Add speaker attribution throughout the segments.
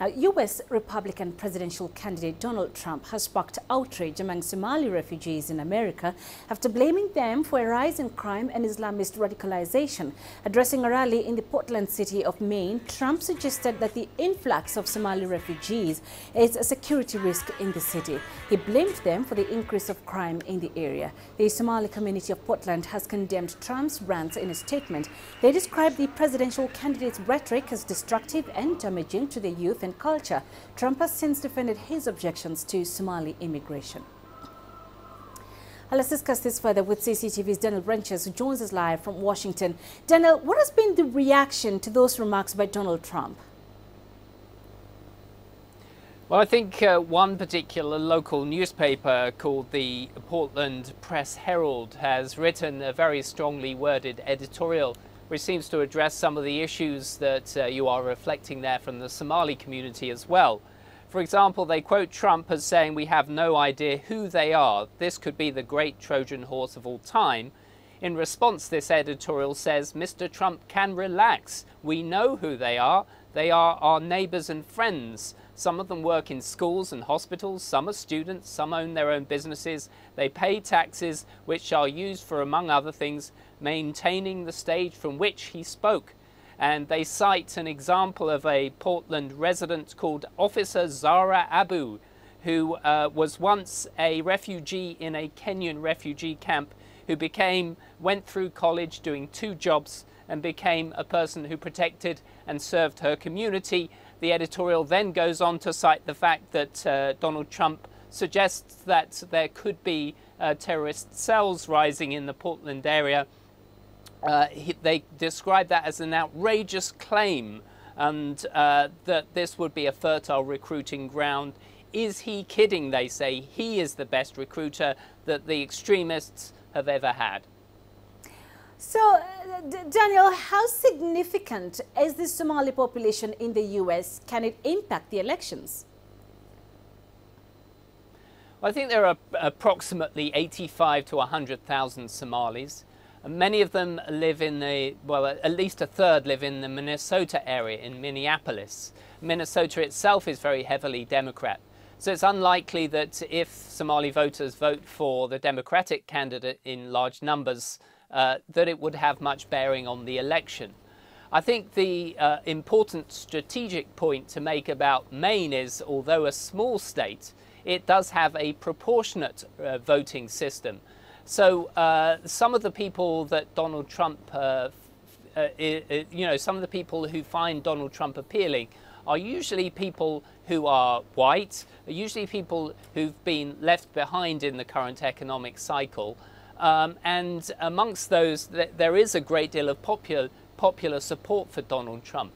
Speaker 1: Now, U.S. Republican presidential candidate Donald Trump has sparked outrage among Somali refugees in America after blaming them for a rise in crime and Islamist radicalization. Addressing a rally in the Portland city of Maine, Trump suggested that the influx of Somali refugees is a security risk in the city. He blamed them for the increase of crime in the area. The Somali community of Portland has condemned Trump's rants in a statement. They described the presidential candidate's rhetoric as destructive and damaging to the youth and culture. Trump has since defended his objections to Somali immigration. Let's discuss this further with CCTV's Daniel Wrenches, who joins us live from Washington. Daniel, what has been the reaction to those remarks by Donald Trump?
Speaker 2: Well, I think one particular local newspaper called the Portland Press Herald has written a very strongly worded editorial which seems to address some of the issues that you are reflecting there from the Somali community as well. For example, they quote Trump as saying, "We have no idea who they are. This could be the great Trojan horse of all time." In response, this editorial says, "Mr. Trump can relax. We know who they are. They are our neighbors and friends. Some of them work in schools and hospitals, some are students, some own their own businesses. They pay taxes which are used for, among other things, maintaining the stage from which he spoke." And they cite an example of a Portland resident called Officer Zara Abu, who was once a refugee in a Kenyan refugee camp, who went through college doing 2 jobs and became a person who protected and served her community. The editorial then goes on to cite the fact that Donald Trump suggests that there could be terrorist cells rising in the Portland area. They describe that as an outrageous claim, and that this would be a fertile recruiting ground. Is he kidding, they say? He is the best recruiter that the extremists have ever had.
Speaker 1: So, Daniel, how significant is the Somali population in the U.S.? Can it impact the elections?
Speaker 2: Well, I think there are approximately 85 to 100,000 Somalis. Many of them live in at least a third live in the Minnesota area, in Minneapolis. Minnesota itself is very heavily Democrat. So it's unlikely that if Somali voters vote for the Democratic candidate in large numbers, that it would have much bearing on the election. I think the important strategic point to make about Maine is, although a small state, it does have a proportionate voting system. So some of the people that Donald Trump, some of the people who find Donald Trump appealing are usually people who are white, usually people who've been left behind in the current economic cycle. And amongst those, there is a great deal of popular support for Donald Trump.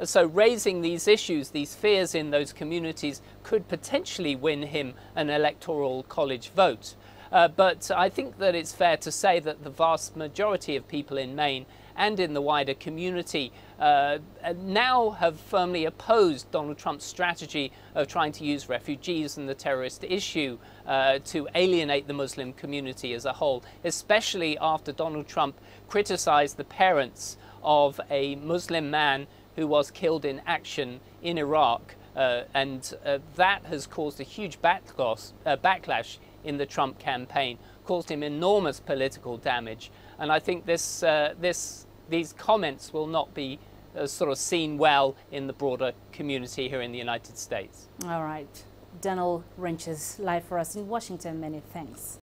Speaker 2: So raising these issues, these fears in those communities could potentially win him an electoral college vote. But I think that it's fair to say that the vast majority of people in Maine and in the wider community now have firmly opposed Donald Trump's strategy of trying to use refugees and the terrorist issue to alienate the Muslim community as a whole, especially after Donald Trump criticized the parents of a Muslim man who was killed in action in Iraq. And that has caused a huge backlash in the Trump campaign, caused him enormous political damage. And I think these comments will not be sort of seen well in the broader community here in the United States.
Speaker 1: All right. Daniel Wrenches, live for us in Washington. Many thanks.